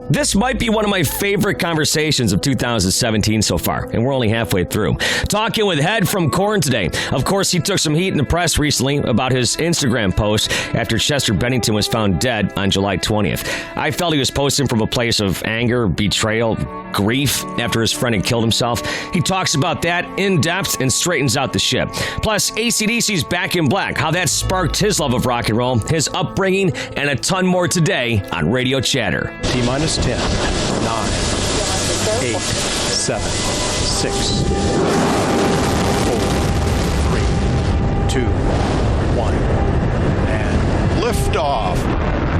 This might be one of my favorite conversations of 2017 so far, and we're only halfway through. Talking with Head from Korn today. Of course, he took some heat in the press recently about his Instagram post after Chester Bennington was found dead on July 20th. I felt he was posting from a place of anger, betrayal, grief after his friend had killed himself. He talks about that in depth and straightens out the ship. Plus, AC/DC's Back in Black, how that sparked his love of rock and roll, his upbringing, and a ton more today on Radio Chatter. T-minus 10, 9, 8, 7, 6, 4, 3, 2, 1, and liftoff.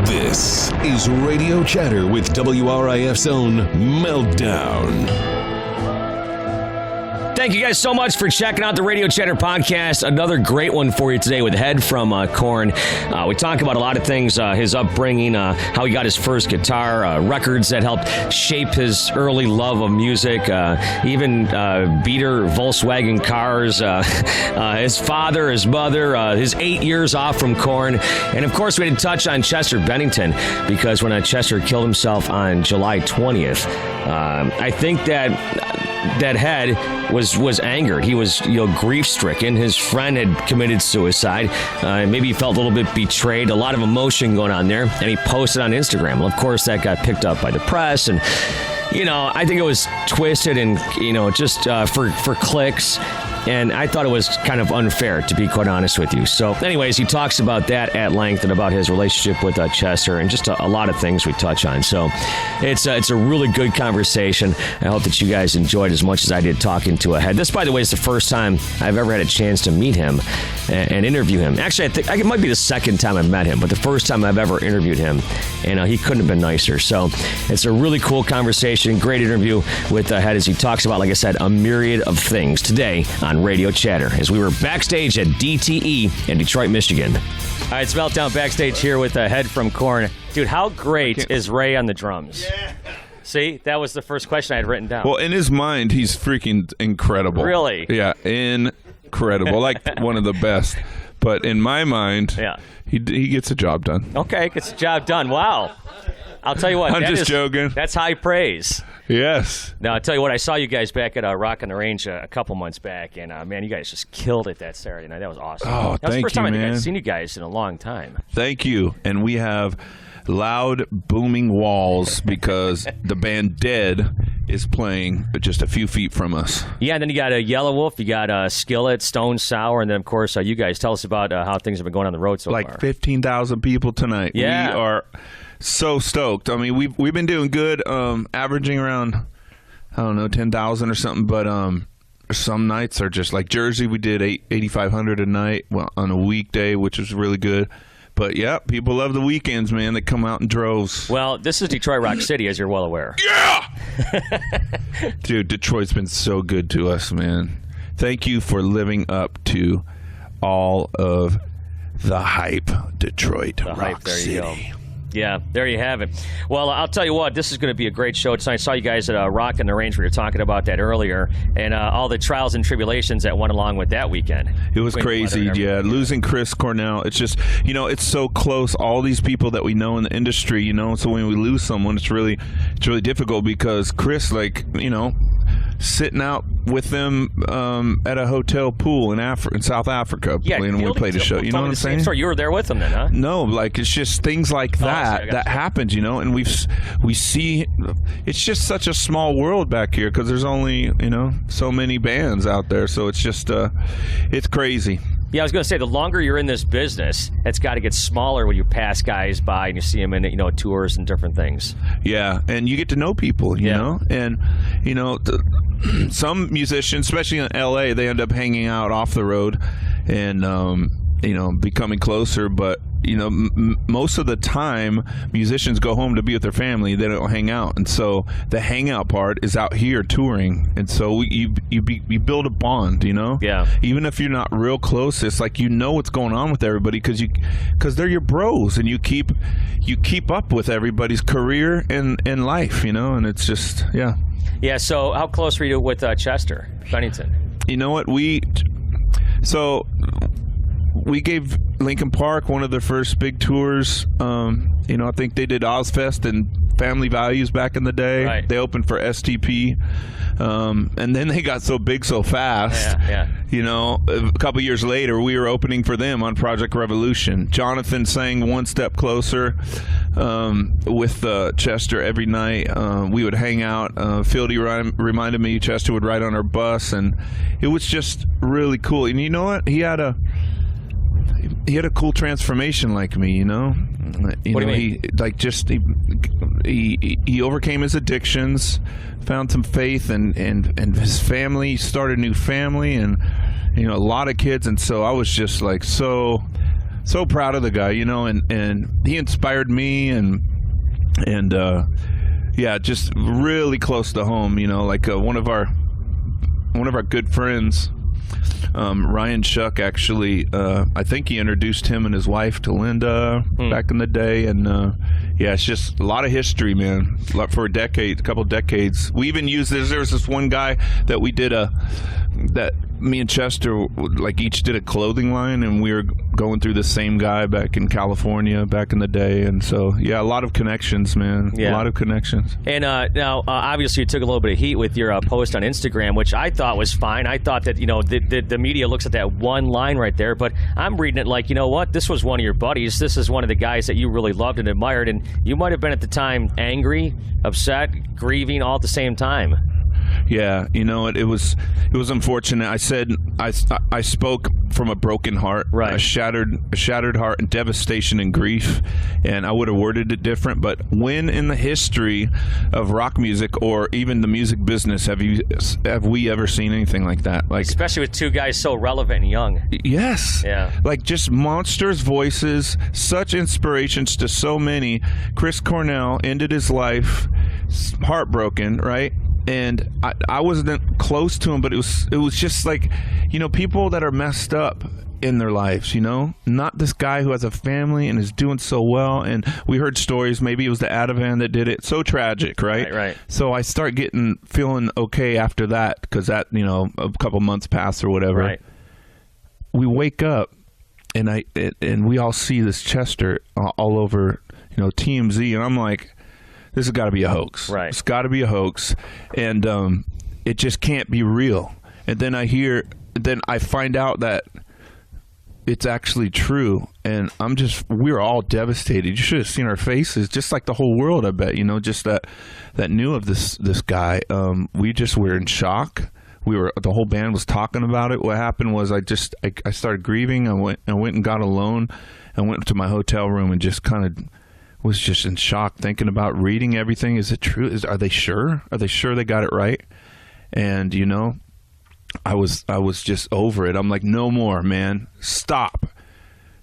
This is Radio Chatter with WRIF's own Meltdown. Thank you guys so much for checking out the Radio Chatter podcast. Another great one for you today with Head from Korn. We talk about a lot of things, his upbringing, how he got his first guitar, records that helped shape his early love of music, even beater Volkswagen cars, his father, his mother, his 8 years off from Korn. And of course, we had to touch on Chester Bennington because when Chester killed himself on July 20th, I think that Head was angered. He was, grief-stricken. His friend had committed suicide. Maybe he felt a little bit betrayed. A lot of emotion going on there. And he posted on Instagram. Well, of course, that got picked up by the press. And, I think it was twisted and, just for clicks. And I thought it was kind of unfair, to be quite honest with you. So, anyways, he talks about that at length and about his relationship with Chester and just a lot of things we touch on. So, it's a really good conversation. I hope that you guys enjoyed as much as I did talking to Head. This, by the way, is the first time I've ever had a chance to meet him and interview him. Actually, I think it might be the second time I've met him, but the first time I've ever interviewed him. And he couldn't have been nicer. So, it's a really cool conversation, great interview with Head as he talks about, like I said, a myriad of things today on Radio Chatter as we were backstage at DTE in Detroit, Michigan. All right, it's Meltdown backstage here with Head from Korn. Dude, how great is Ray on the drums? Yeah. See, that was the first question I had written down. Well, in his mind, he's freaking incredible. Really? Yeah, incredible. Like one of the best. But in my mind, he gets the job done. Okay, gets the job done. Wow. I'll tell you what. I'm just joking. That's high praise. Yes. Now, I'll tell you what, I saw you guys back at Rock on the Range a couple months back, and, man, you guys just killed it that Saturday night. That was awesome. Oh, that was thank the first time you, man. I've seen you guys in a long time. Thank you. And we have loud, booming walls because the band Dead is playing just a few feet from us. Yeah, and then you got a Yellow Wolf, you got Skillet, Stone Sour, and then, of course, you guys. Tell us about how things have been going on the road so far. Like 15,000 people tonight. Yeah. We are so stoked. I mean, we've been doing good, averaging around, I don't know, 10,000 or something, but some nights are just like Jersey. We did 8,500 a night on a weekday, which was really good. But, yeah, people love the weekends, man. They come out in droves. Well, this is Detroit Rock City, as you're well aware. Yeah! Dude, Detroit's been so good to us, man. Thank you for living up to all of the hype, Detroit Rock City. You go. Yeah, there you have it. Well, I'll tell you what, this is going to be a great show tonight. I saw you guys at Rock on the Range. We were talking about that earlier, and all the trials and tribulations that went along with that weekend. It was crazy, yeah. Losing Chris Cornell, it's just, it's so close. All these people that we know in the industry, so when we lose someone, it's really difficult because Chris, sitting out with them at a hotel pool in South Africa when we played a show. You know what I'm saying? Story. You were there with them then, huh? No, it's just things like that that happens, and we see it's just such a small world back here because there's only so many bands out there, so it's just it's crazy. Yeah, I was going to say, the longer you're in this business, it's got to get smaller when you pass guys by and you see them in, tours and different things. Yeah, and you get to know people, you know? And, some musicians, especially in L.A., they end up hanging out off the road and, becoming closer. But, most of the time, musicians go home to be with their family. They don't hang out. And so the hangout part is out here touring. And so you build a bond, Yeah. Even if you're not real close, it's like what's going on with everybody because they're your bros and you keep up with everybody's career and life, and it's just, yeah. Yeah, so how close were you with Chester Bennington? You know what? We gave Linkin Park one of their first big tours. I think they did Ozfest in Family Values back in the day. Right. They opened for STP, and then they got so big so fast. Yeah. You know, a couple years later, we were opening for them on Project Revolution. Jonathan sang One Step Closer with Chester every night. We would hang out. Fieldy reminded me Chester would ride on our bus, and it was just really cool. And you know what? He had a cool transformation like me, you know. What do you mean? He overcame his addictions, found some faith, and his family, started a new family, and you know, a lot of kids. And so I was just like so proud of the guy, you know, and he inspired me, and yeah, just really close to home, you know, like one of our good friends. Ryan Shuck, actually, I think he introduced him and his wife to Linda back in the day, and yeah, it's just a lot of history, man. For a couple decades. We even used this. There was this one guy that we did that me and Chester like each did a clothing line, and we were going through the same guy back in California back in the day, and so yeah, a lot of connections, man. Yeah. A lot of connections. And now, obviously, you took a little bit of heat with your post on Instagram, which I thought was fine. I thought that, you know, the media looks at that one line right there, but I'm reading it like, you know what, this was one of your buddies. This is one of the guys that you really loved and admired, and you might have been at the time angry, upset, grieving, all at the same time. Yeah, you know, it was unfortunate. I said I spoke from a broken heart, right? A shattered heart, and devastation and grief. And I would have worded it different. But when in the history of rock music or even the music business have we ever seen anything like that? Like, especially with two guys so relevant and young. Yes. Yeah. Like just monsters' voices, such inspirations to so many. Chris Cornell ended his life heartbroken, right? And I wasn't close to him, but it was just like, you know, people that are messed up in their lives, you know, not this guy who has a family and is doing so well. And we heard stories, maybe it was the Ativan that did it. So tragic, right? Right. So I start feeling okay after that, because that, you know, a couple months pass or whatever. Right. We wake up and we all see this Chester all over, you know, TMZ, and I'm like, this has got to be a hoax. Right. It's got to be a hoax. And it just can't be real. And then I find out that it's actually true. And we're all devastated. You should have seen our faces, just like the whole world, I bet, you know, just that knew of this guy. We just were in shock. The whole band was talking about it. What happened was I started grieving. I went and got alone. I went to my hotel room and just kind of was just in shock, thinking about reading everything. Is it true? Are they sure? Are they sure they got it right? And you know, I was just over it. I'm like, no more, man. Stop.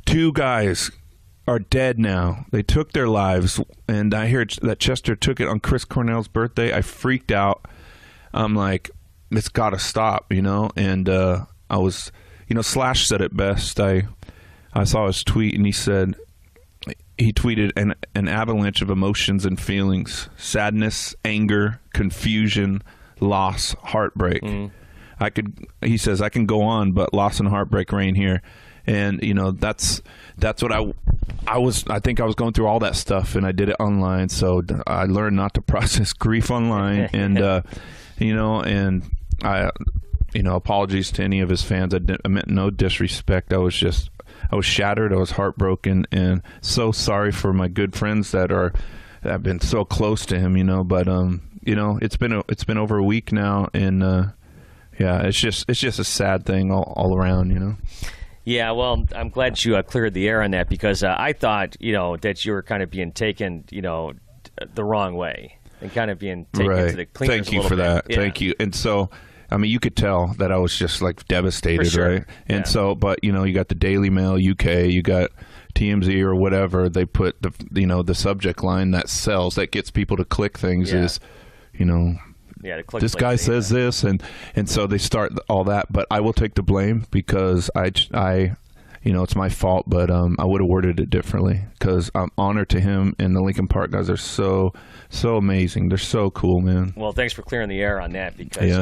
2 guys are dead now. They took their lives, and I hear that Chester took it on Chris Cornell's birthday. I freaked out. I'm like, it's got to stop, you know. And I was, you know, Slash said it best. I saw his tweet, and he tweeted an avalanche of emotions and feelings: sadness, anger, confusion, loss, heartbreak. He says, I can go on, but loss and heartbreak reign here. And you know, that's what I think I was going through all that stuff, and I did it online. So I learned not to process grief online. And you know, and I, you know, apologies to any of his fans. I meant no disrespect. I was shattered. I was heartbroken, and so sorry for my good friends that have been so close to him, you know. But you know, it's been over a week now, and yeah, it's just a sad thing all around, you know. Yeah, well, I'm glad you cleared the air on that, because I thought, you know, that you were kind of being taken, you know, the wrong way, and kind of being taken to the cleaners. Thank you for that. Yeah. Thank you. And so, I mean, you could tell that I was just like devastated, sure. Right? And so, but you know, you got the Daily Mail UK, you got TMZ or whatever. They put the subject line that sells, that gets people to click things is, you know, this guy says this, and so they start all that. But I will take the blame, because I it's my fault, but I would have worded it differently because I'm honored to him, and the Linkin Park guys are so amazing. They're so cool, man. Well, thanks for clearing the air on that because,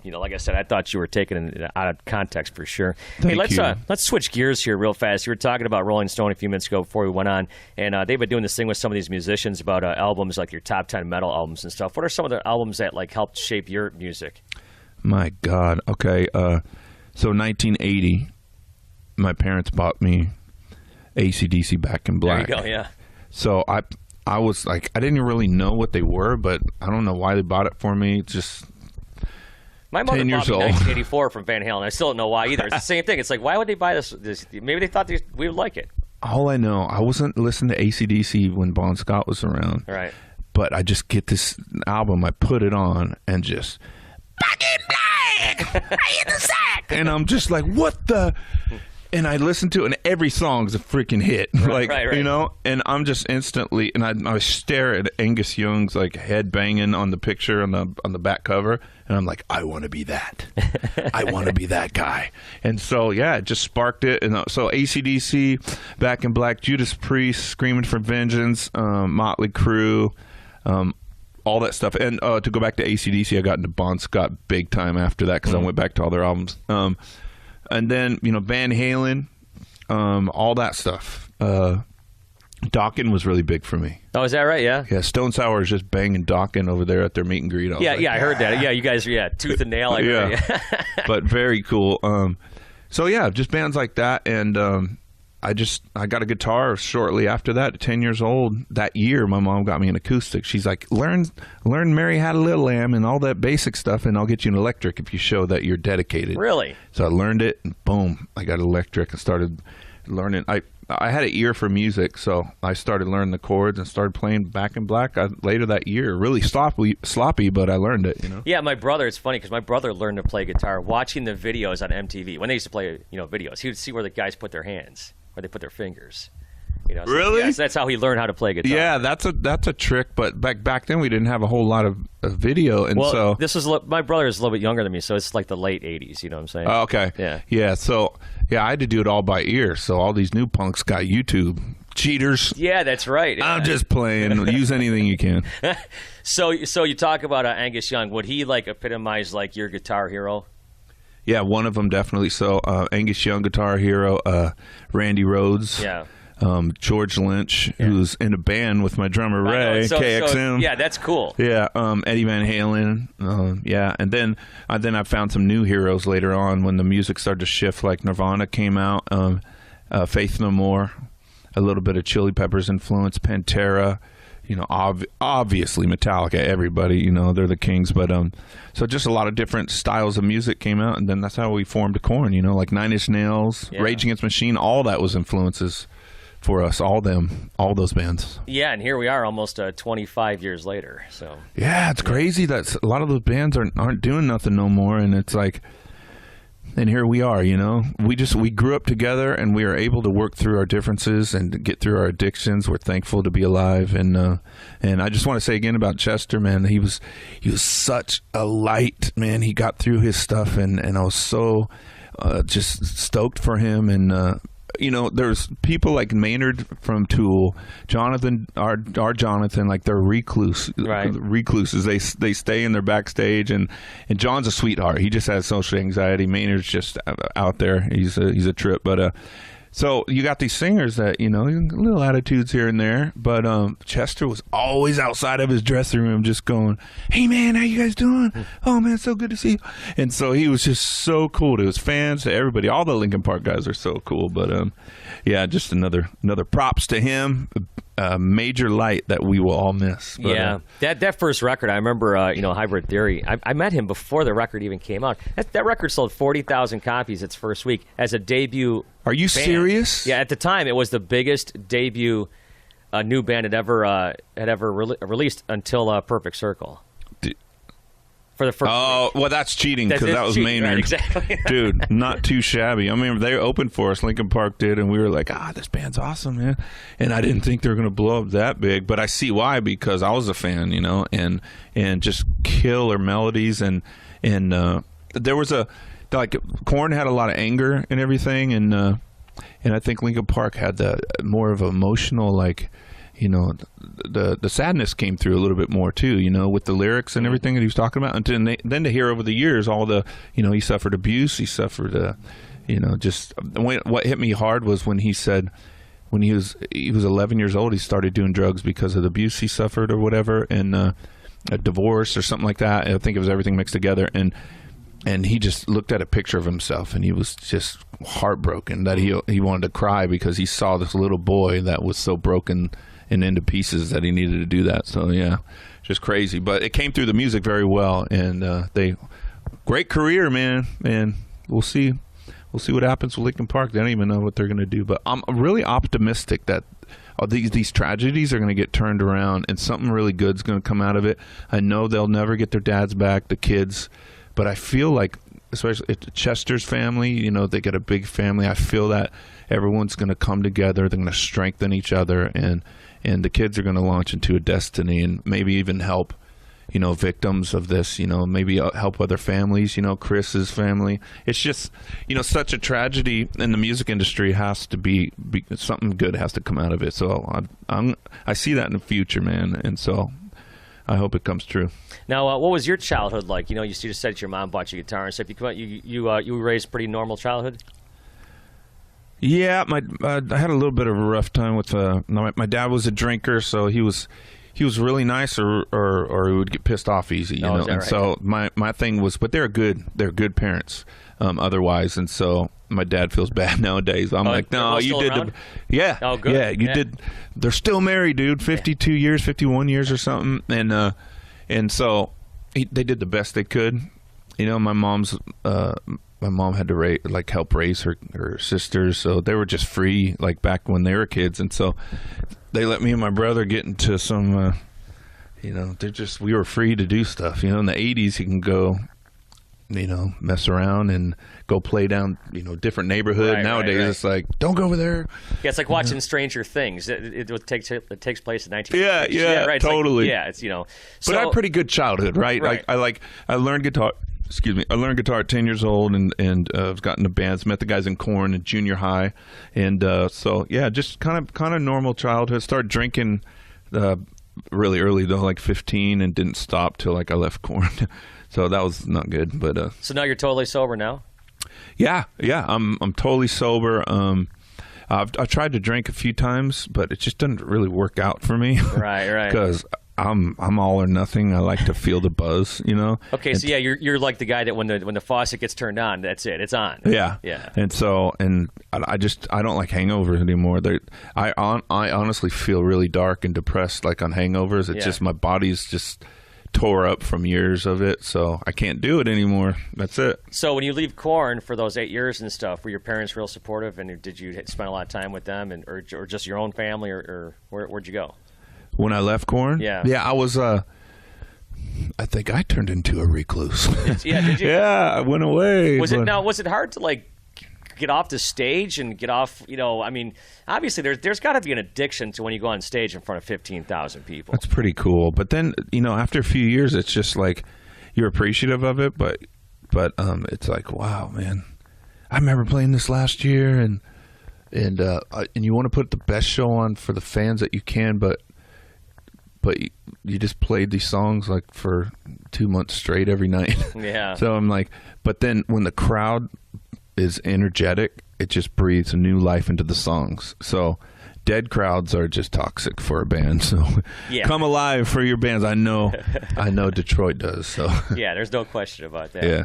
like I said, I thought you were taking it out of context for sure. Thank you. Let's switch gears here real fast. You were talking about Rolling Stone a few minutes ago before we went on, and they've been doing this thing with some of these musicians about albums, like your top 10 metal albums and stuff. What are some of the albums that like helped shape your music? My God. Okay. So 1980, my parents bought me AC/DC Back in Black. There you go, yeah. So I was like, I didn't really know what they were, but I don't know why they bought it for me. Just my mother 10 bought years me old. 1984 from Van Halen. I still don't know why either. It's the same thing. It's like, why would they buy this? Maybe they thought we would like it. All I know, I wasn't listening to AC/DC when Bon Scott was around. Right. But I just get this album, I put it on, and just Back in Black, I in the sack, and I'm just like, what the? And I listen to it, and every song's a freaking hit, right. And I'm just instantly, and I stare at Angus Young's like head banging on the picture on the back cover, and I'm like, I want to be that. I want to be that guy. And so it just sparked it. And so AC/DC, Back in Black, Judas Priest, Screaming for Vengeance, Motley Crue. All that stuff. And to go back to AC/DC, I got into Bon Scott big time after that because I went back to all their albums. And then, Van Halen, all that stuff. Dokken was really big for me. Oh, is that right? Yeah. Yeah, Stone Sour is just banging Dokken over there at their meet and greet. I heard that. Yeah, you guys are tooth and nail. But very cool. Just bands like that. And I got a guitar shortly after that, 10 years old. That year, my mom got me an acoustic. She's like, learn Mary Had a Little Lamb and all that basic stuff, and I'll get you an electric if you show that you're dedicated. Really? So I learned it, and boom, I got electric and started learning. I had an ear for music, so I started learning the chords and started playing Back in Black later that year. Really sloppy, but I learned it, Yeah, my brother, it's funny because my brother learned to play guitar watching the videos on MTV. When they used to play, videos, he would see where the guys put their hands, where they put their fingers. So, really? So that's how he learned how to play guitar. Yeah, that's a trick. But back then we didn't have a whole lot of video, and so this was my brother is a little bit younger than me, so it's like the late '80s. You know what I'm saying? Oh, okay. Yeah. So I had to do it all by ear. So all these new punks got YouTube. Cheaters. Yeah, that's right. Yeah. I'm just playing. Use anything you can. So you talk about Angus Young. Would he epitomize your guitar hero? Yeah, one of them definitely. So Angus Young, guitar hero. Randy Rhoads. Yeah. George Lynch, who's in a band with my drummer Ray, KXM. Yeah, that's cool. Yeah, Eddie Van Halen. And then I found some new heroes later on when the music started to shift. Like Nirvana came out, Faith No More, a little bit of Chili Peppers influence, Pantera. Obviously Metallica. Everybody, they're the kings. But so just a lot of different styles of music came out, and then that's how we formed Korn. Like Nine Inch Nails, Rage Against the Machine. All that was influences for us, all those bands. Yeah, and here we are almost 25 years later. So yeah, it's crazy that a lot of those bands aren't doing nothing no more, and it's like, and here we are. We grew up together, and we are able to work through our differences and get through our addictions. We're thankful to be alive, and I just want to say again about Chester, man. He was such a light, man. He got through his stuff, and I was so just stoked for him. And there's people like Maynard from Tool, Jonathan, our Jonathan, like they're recluses. They stay in their backstage, and John's a sweetheart. He just has social anxiety. Maynard's just out there. He's a trip. But so you got these singers that little attitudes here and there. But Chester was always outside of his dressing room, just going, "Hey man, how you guys doing? Oh man, so good to see you." And so he was just so cool to his fans, to everybody. All the Linkin Park guys are so cool. But just another props to him. Major light that we will all miss. But, that first record, I remember, Hybrid Theory. I met him before the record even came out. That record sold 40,000 copies its first week as a debut. Are you serious? Yeah, at the time it was the biggest debut new band had ever released until Perfect Circle. For the first week. Well, that's cheating because that was cheating, Maynard. Right, exactly. Dude, not too shabby. I mean, they opened for us, Linkin Park did, and we were like, this band's awesome, man. And I didn't think they were going to blow up that big, but I see why, because I was a fan, and just killer melodies, and there was Korn had a lot of anger and everything, and I think Linkin Park had the more of emotional, like, you know, the sadness came through a little bit more too, you know, with the lyrics and everything that he was talking about. And then to hear over the years all the, you know, he suffered abuse, he suffered, you know, just what hit me hard was when he said, when he was 11 years old, he started doing drugs because of the abuse he suffered or whatever, and a divorce or something like that. I think it was everything mixed together, and he just looked at a picture of himself, and he was just heartbroken that he wanted to cry because he saw this little boy that was so broken and into pieces that he needed to do that. So yeah, just crazy. But it came through the music very well, and great career, man. And we'll see what happens with Linkin Park. They don't even know what they're going to do. But I'm really optimistic that these tragedies are going to get turned around, and something really good's going to come out of it. I know they'll never get their dads back, the kids, but I feel like, especially Chester's family, you know, they got a big family. I feel that everyone's going to come together. They're going to strengthen each other, and the kids are going to launch into a destiny, and maybe even help, you know, victims of this, you know, maybe help other families, you know, Chris's family. It's just, you know, such a tragedy in the music industry. Has to be something good has to come out of it. So I see that in the future, man, and so I hope it comes true. Now, what was your childhood like? You know, you just said your mom bought you guitar and stuff. You were raised pretty normal childhood? Yeah, I had a little bit of a rough time with my dad was a drinker, so he was really nice, or he would get pissed off easy, you know. And right? So my thing was, but they're good parents, otherwise, and so my dad feels bad nowadays. I'm like, no, you did yeah. Oh, good. Yeah, you did. They're still married, dude. 52 years, 51 years or something, and so they did the best they could. You know, my mom had to help raise her sisters, so they were just free, like back when they were kids, and so they let me and my brother get into some, you know, we were free to do stuff. You know, in the 80s, you can go, you know, mess around and go play down, you know, different neighborhood. Nowadays, right. It's like, don't go over there. Yeah, it's like watching Stranger Things. It takes place in 1950s. Yeah, right. Totally. It's you know. But I had a pretty good childhood, right? I learned guitar. Excuse me. I learned guitar at 10 years old, and I've gotten into bands. Met the guys in Korn in junior high, and so yeah, just kind of normal childhood. Started drinking really early though, like 15, and didn't stop till like I left Korn. So that was not good. But so now you're totally sober now? Yeah. I'm totally sober. I've tried to drink a few times, but it just doesn't really work out for me. Right. Because I'm all or nothing. I like to feel the buzz, you know. Okay, so yeah, you're like the guy that when the faucet gets turned on, that's it, it's on. Yeah. And so, and I don't like hangovers anymore. I honestly feel really dark and depressed, like on hangovers. It's just my body's just tore up from years of it, so I can't do it anymore. That's it. So when you leave Korn for those 8 years and stuff, were your parents real supportive, and did you spend a lot of time with them, or just your own family, or where'd you go? When I left Korn? Yeah, I was, I think I turned into a recluse. Yeah, did you? Yeah, I went away. Was it hard to, like, get off the stage and get off, you know, I mean, obviously there's got to be an addiction to when you go on stage in front of 15,000 people. That's pretty cool. But then, you know, after a few years, it's just like you're appreciative of it, but it's like, wow, man, I remember playing this last year, and you want to put the best show on for the fans that you can, but you just played these songs like for 2 months straight every night. Yeah. So I'm like, but then when the crowd is energetic, it just breathes a new life into the songs. So dead crowds are just toxic for a band. So come alive for your bands. I know Detroit does. So yeah, there's no question about that. Yeah.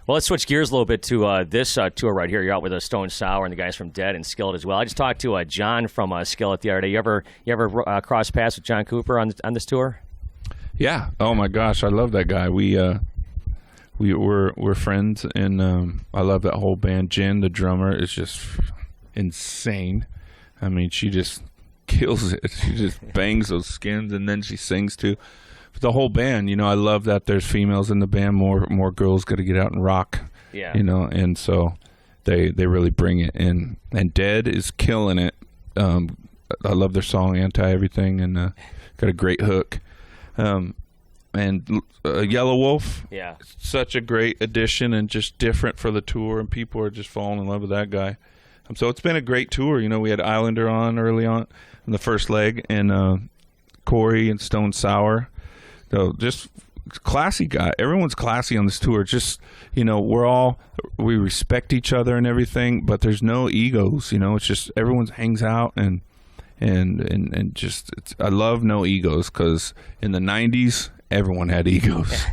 Well, let's switch gears a little bit to this tour right here. You're out with Stone Sour and the guys from Dead and Skillet as well. I just talked to John from Skillet the other day. You ever cross paths with John Cooper on this tour? Yeah. Oh my gosh, I love that guy. We're friends, and I love that whole band. Jen, the drummer, is just insane. I mean, she just kills it. She just bangs those skins, and then she sings too. The whole band, you know, I love that there's females in the band. More girls got to get out and rock. Yeah. You know, and so they really bring it in. And Dead is killing it. I love their song Anti Everything, and got a great hook. And Yellow Wolf, such a great addition and just different for the tour, and people are just falling in love with that guy. So it's been a great tour. You know, we had Islander on early on in the first leg, and Corey and Stone Sour. So just classy guy. Everyone's classy on this tour. Just, you know, we respect each other and everything, but there's no egos. You know, it's just everyone hangs out and just I love no egos, because in the 90s everyone had egos.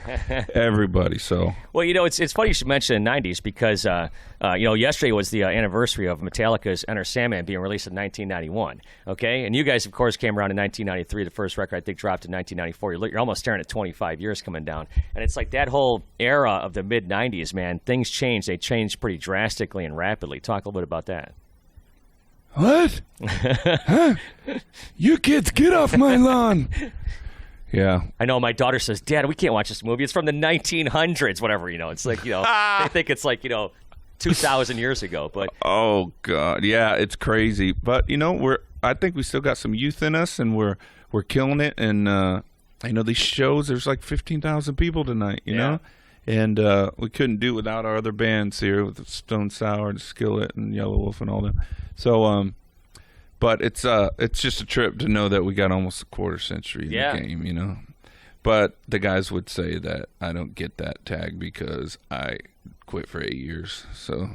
Everybody. So well, you know, it's funny you should mention the 90s, because you know, yesterday was the anniversary of Metallica's Enter Sandman being released in 1991. Okay, and you guys of course came around in 1993. The first record I think dropped in 1994. You're almost staring at 25 years coming down, and it's like that whole era of the mid 90s, man. Things changed. They changed pretty drastically and rapidly. Talk a little bit about that. What? Huh? You kids, get off my lawn. Yeah. I know my daughter says, Dad, we can't watch this movie. It's from the 1900s, whatever, you know. It's like, you know, they think it's like, you know, 2,000 years ago. But oh, God. Yeah, it's crazy. But, you know, I think we still got some youth in us, and we're killing it. And, I know these shows, there's like 15,000 people tonight, you know? And we couldn't do it without our other bands here, with Stone Sour and Skillet and Yellow Wolf and all them. So, but it's just a trip to know that we got almost a quarter century in the game, you know. But the guys would say that I don't get that tag because I quit for 8 years. So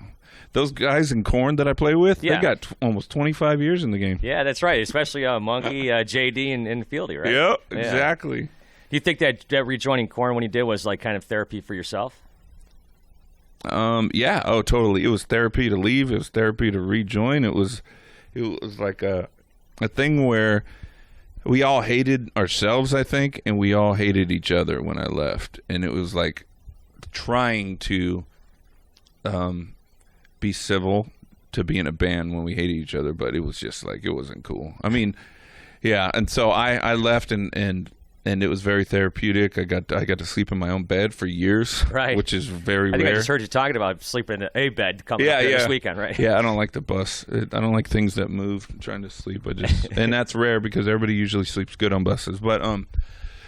those guys in Korn that I play with, they got almost 25 years in the game. Yeah, that's right. Especially Monkey, JD, and Fieldy, right? Yep, exactly. Do you think that rejoining Korn when you did was like kind of therapy for yourself? Yeah. Oh, totally. It was therapy to leave. It was therapy to rejoin. It was like a thing where we all hated ourselves, I think, and we all hated each other when I left. And it was like trying to be civil to be in a band when we hated each other, but it was just like, it wasn't cool. I mean, yeah. And so I left, and it was very therapeutic. I got to sleep in my own bed for years, right? Which is very rare. I think rare. I just heard you talking about sleeping in a bed coming up this weekend, right? Yeah, I don't like the bus. I don't like things that move. I'm trying to sleep. And that's rare because everybody usually sleeps good on buses. But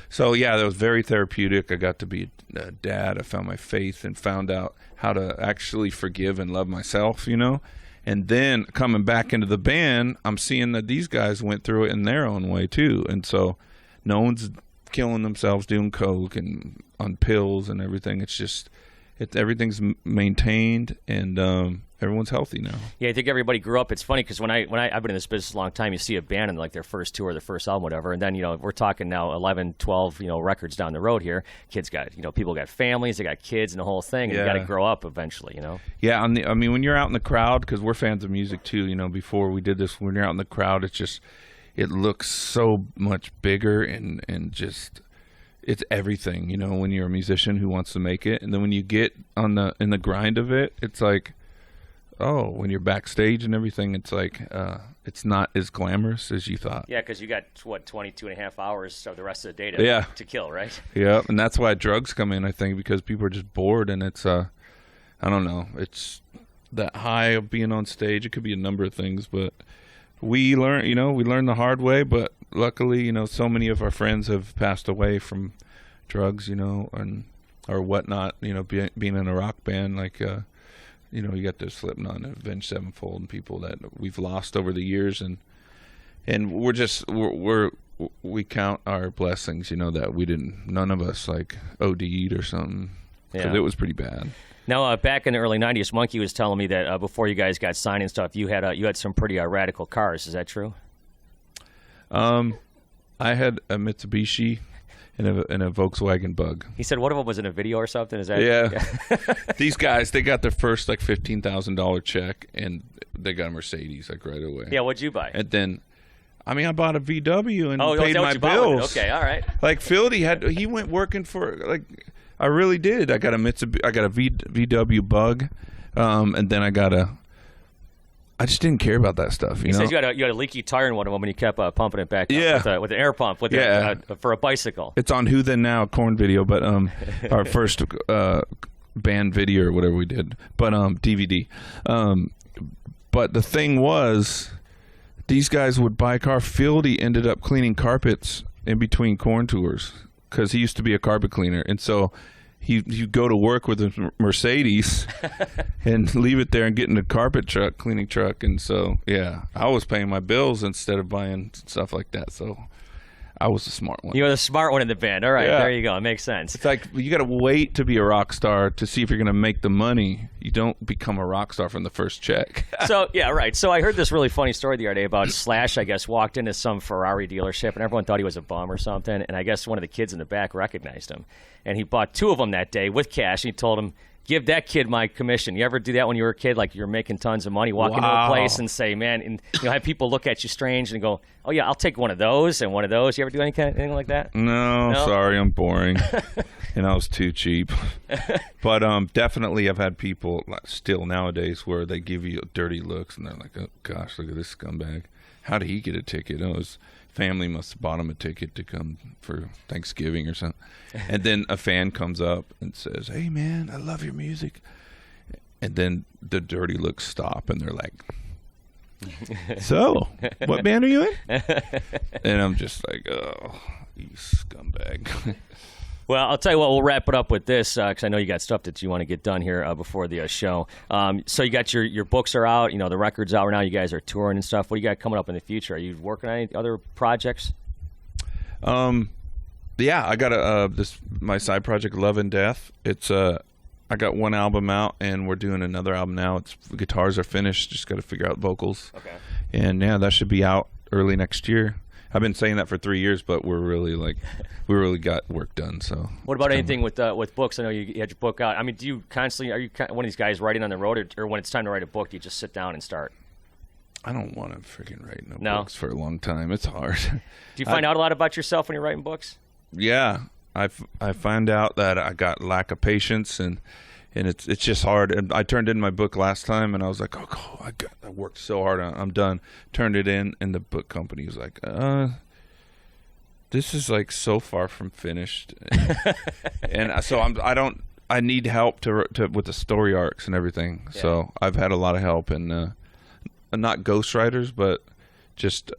so yeah, that was very therapeutic. I got to be a dad. I found my faith and found out how to actually forgive and love myself, you know. And then coming back into the band, I'm seeing that these guys went through it in their own way too. And so no one's killing themselves doing coke and on pills and everything. It's just everything's maintained, and everyone's healthy now. Yeah, I think everybody grew up. It's funny because when I've been in this business a long time, you see a band in like their first tour, their first album, whatever, and then, you know, we're talking now 11, 12, you know, records down the road here. Kids got, you know, people got families, they got kids and the whole thing, and you got to grow up eventually, you know. Yeah, I mean, when you're out in the crowd, because we're fans of music too, you know, before we did this, when you're out in the crowd, it looks so much bigger and just it's everything, you know, when you're a musician who wants to make it. And then when you get in the grind of it, it's like, oh, when you're backstage and everything, it's like it's not as glamorous as you thought. Yeah, because you got 22 and a half hours of the rest of the day to kill, right? Yeah, and that's why drugs come in, I think, because people are just bored, and it's I don't know, it's that high of being on stage. It could be a number of things, but we learn the hard way, but luckily, you know, so many of our friends have passed away from drugs, you know, or whatnot, you know, being in a rock band, like, you know, you got the Slipknot and Avenged Sevenfold and people that we've lost over the years, and we count our blessings, you know, that none of us like OD'd or something, because it was pretty bad. Now, back in the early 90s, Monkey was telling me that before you guys got signed and stuff, you had some pretty radical cars. Is that true? I had a Mitsubishi and a Volkswagen Bug. He said one of them was in a video or something. Is that? Yeah. These guys, they got their first like $15,000 check, and they got a Mercedes like right away. Yeah, what'd you buy? And then, I mean, I bought a VW and paid my bills. Okay, all right. Like Fieldy he went working for like. I really did. I got a VW Bug, and then I just didn't care about that stuff. He says you had a leaky tire in one of them, and you kept pumping it back up with an air pump for a bicycle. It's on Who Then Now, Korn video, but our first band video or whatever we did, but DVD. But the thing was, these guys would buy a car. Fieldy ended up cleaning carpets in between Korn tours, because he used to be a carpet cleaner, and so you go to work with a Mercedes and leave it there and get in a cleaning truck. And so, yeah, I was paying my bills instead of buying stuff like that. So I was the smart one. You were the smart one in the band. All right, Yeah. There you go. It makes sense. It's like you got to wait to be a rock star to see if you're going to make the money. You don't become a rock star from the first check. So, yeah, right. So I heard this really funny story the other day about Slash, I guess, walked into some Ferrari dealership, and everyone thought he was a bum or something. And I guess one of the kids in the back recognized him. And he bought 2 of them that day with cash. And he told him, give that kid my commission. You ever do that when you were a kid? Like you're making tons of money, walk into a place and say, man, and have people look at you strange and go, oh, yeah, I'll take one of those and one of those. You ever do anything like that? No, sorry, I'm boring. And I was too cheap. But definitely I've had people still nowadays where they give you dirty looks and they're like, oh, gosh, look at this scumbag. How did he get a ticket? Oh, his family must have bought him a ticket to come for Thanksgiving or something. And then a fan comes up and says, hey, man, I love your music. And then the dirty looks stop and they're like, so, what band are you in? And I'm just like, oh, you scumbag. Well, I'll tell you what, we'll wrap it up with this because I know you got stuff that you want to get done here before the show. So you got your books are out, the record's out right now. You guys are touring and stuff. What do you got coming up in the future? Are you working on any other projects? Yeah, I got my side project, Love and Death. It's I got one album out, and we're doing another album now. Guitars are finished, just got to figure out vocals. Okay. And yeah, that should be out early next year. I've been saying that for 3 years, but we really got work done. So. What about anything with books? I know you had your book out. I mean, do you constantly are you one of these guys writing on the road, or when it's time to write a book, do you just sit down and start? I don't want to freaking write books for a long time. It's hard. Do you find out a lot about yourself when you're writing books? Yeah, I find out that I got lack of patience and it's just hard. And I turned in my book last time and I was like, I worked so hard on it. I'm done. Turned it in and the book company was like, this is like so far from finished. And so I need help to with the story arcs and everything. Yeah. So I've had a lot of help and not ghostwriters, but just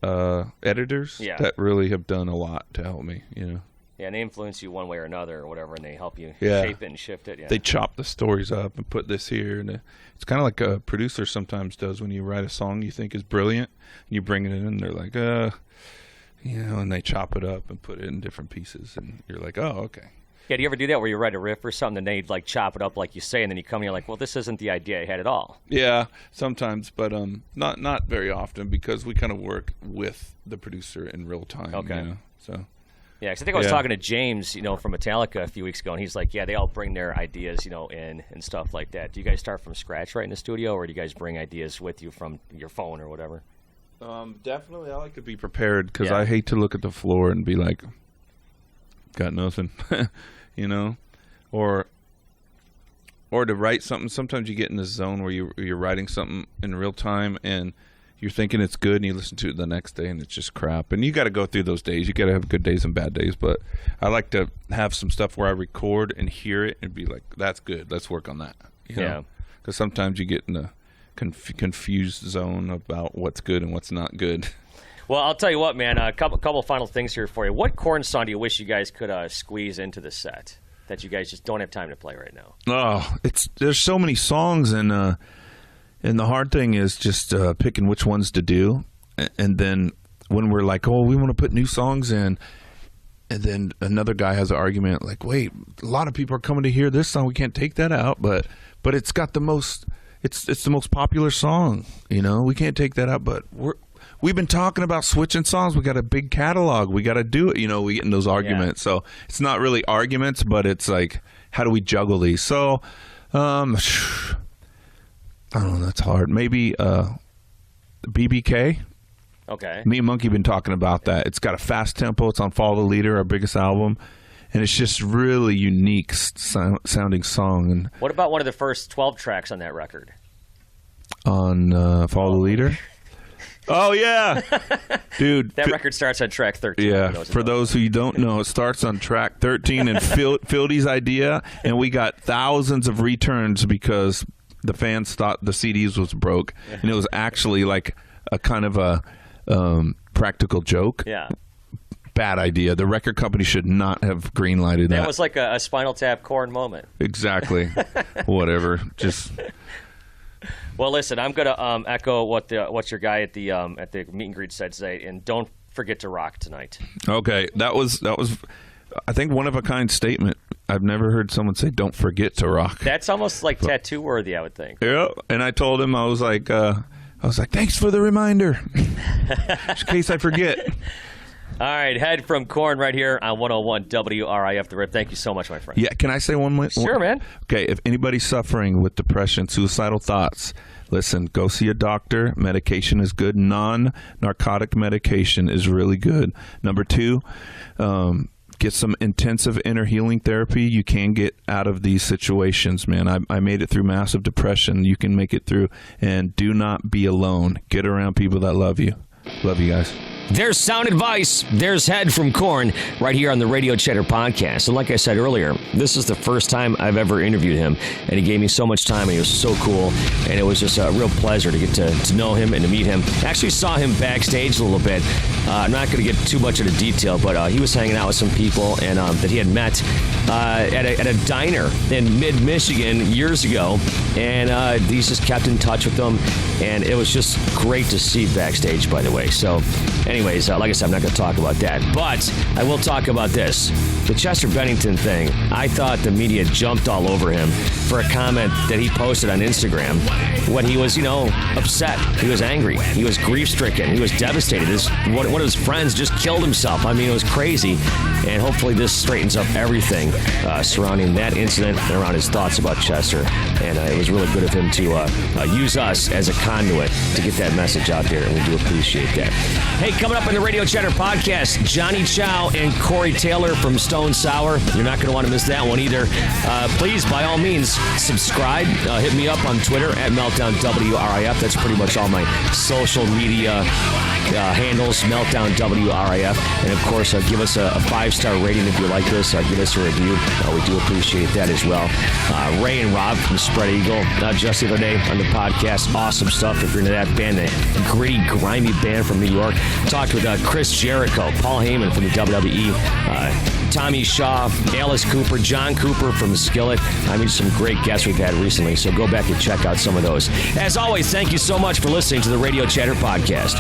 editors that really have done a lot to help me, Yeah, and they influence you one way or another or whatever, and they help you shape it and shift it. Yeah. They chop the stories up and put this here. And it's kind of like a producer sometimes does when you write a song you think is brilliant, and you bring it in, and they're like, and they chop it up and put it in different pieces, and you're like, oh, okay. Yeah, do you ever do that where you write a riff or something and they like chop it up like you say, and then you come and you're like, well, this isn't the idea I had at all? Yeah, sometimes, but not very often because we kind of work with the producer in real time. Okay. So. Yeah, because I think I was talking to James, from Metallica a few weeks ago, and he's like, yeah, they all bring their ideas, in and stuff like that. Do you guys start from scratch right in the studio, or do you guys bring ideas with you from your phone or whatever? Definitely, I like to be prepared because I hate to look at the floor and be like, got nothing, or to write something. Sometimes you get in this zone where you're writing something in real time and you're thinking it's good, and you listen to it the next day, and it's just crap. And you got to go through those days. You got to have good days and bad days. But I like to have some stuff where I record and hear it and be like, "That's good. Let's work on that." Yeah. Because sometimes you get in a confused zone about what's good and what's not good. Well, I'll tell you what, man. A couple final things here for you. What Korn song do you wish you guys could squeeze into the set that you guys just don't have time to play right now? Oh, there's so many songs and the hard thing is just picking which ones to do. And then when we're like, oh, we want to put new songs in, and then another guy has an argument like, wait, a lot of people are coming to hear this song. We can't take that out. But it's got the most, it's the most popular song. We can't take that out. But we've been talking about switching songs. We got a big catalog. We got to do it. We get in those arguments. Yeah. So it's not really arguments, but it's like, how do we juggle these? So, I don't know. That's hard. Maybe BBK. Okay. Me and Monkey have been talking about that. It's got a fast tempo. It's on Follow the Leader, our biggest album. And it's just really unique sounding song. And what about one of the first 12 tracks on that record? On Follow the Leader? Oh, yeah. Dude. That record starts on track 13. Yeah. For those who don't know, it starts on track 13 and Fieldy's idea. And we got thousands of returns because the fans thought the CDs was broke, and it was actually like a kind of a practical joke. Yeah. bad idea. The record company should not have green-lighted that. That was like a Spinal Tap Korn moment. Exactly. Whatever. Just... Well, listen, I'm going to echo what your guy at the meet and greet said today, and don't forget to rock tonight. Okay. That was I think one of a kind statement. I've never heard someone say don't forget to rock. That's almost like tattoo worthy, I would think. Yeah. And I told him, I was like, thanks for the reminder. Just in case I forget. All right, Head from Korn right here on 101 WRIF The Rip. Thank you so much, my friend. Yeah, can I say one more? Sure, man. Okay, if anybody's suffering with depression, suicidal thoughts, listen, go see a doctor. Medication is good. Non-narcotic medication is really good. Number 2, get some intensive inner healing therapy. You can get out of these situations, man. I made it through massive depression. You can make it through. And do not be alone. Get around people that love you. Love you guys. There's sound advice. There's Head from Korn right here on the Radio Cheddar podcast. And like I said earlier, this is the first time I've ever interviewed him, and he gave me so much time, and he was so cool, and it was just a real pleasure to get to know him and to meet him. Actually saw him backstage a little bit. I'm not going to get too much into detail, but he was hanging out with some people and that he had met at a diner in mid-Michigan years ago, and he's just kept in touch with them, and it was just great to see backstage, by the way. So anyways, like I said, I'm not going to talk about that, but I will talk about this. The Chester Bennington thing, I thought the media jumped all over him for a comment that he posted on Instagram when he was, upset. He was angry. He was grief-stricken. He was devastated. One of his friends just killed himself. I mean, it was crazy, and hopefully this straightens up everything surrounding that incident and around his thoughts about Chester, and it was really good of him to use us as a conduit to get that message out there, and we do appreciate that. Hey, coming up on the Radio Cheddar podcast, Johnny Chow and Corey Taylor from Stone Sour. You're not going to want to miss that one either. Please, by all means, subscribe. Hit me up on Twitter at Meltdown WRIF. That's pretty much all my social media handles, Meltdown WRIF. And, of course, give us a 5-star rating if you like this. Give us a review. We do appreciate that as well. Ray and Rob from Spread Eagle, just the other day on the podcast. Awesome stuff. If you're into that band, a gritty, grimy band from New York. Talked with Chris Jericho, Paul Heyman from the WWE, Tommy Shaw, Alice Cooper, John Cooper from Skillet. I mean, some great guests we've had recently, so go back and check out some of those. As always, thank you so much for listening to the Radio Cheddar podcast.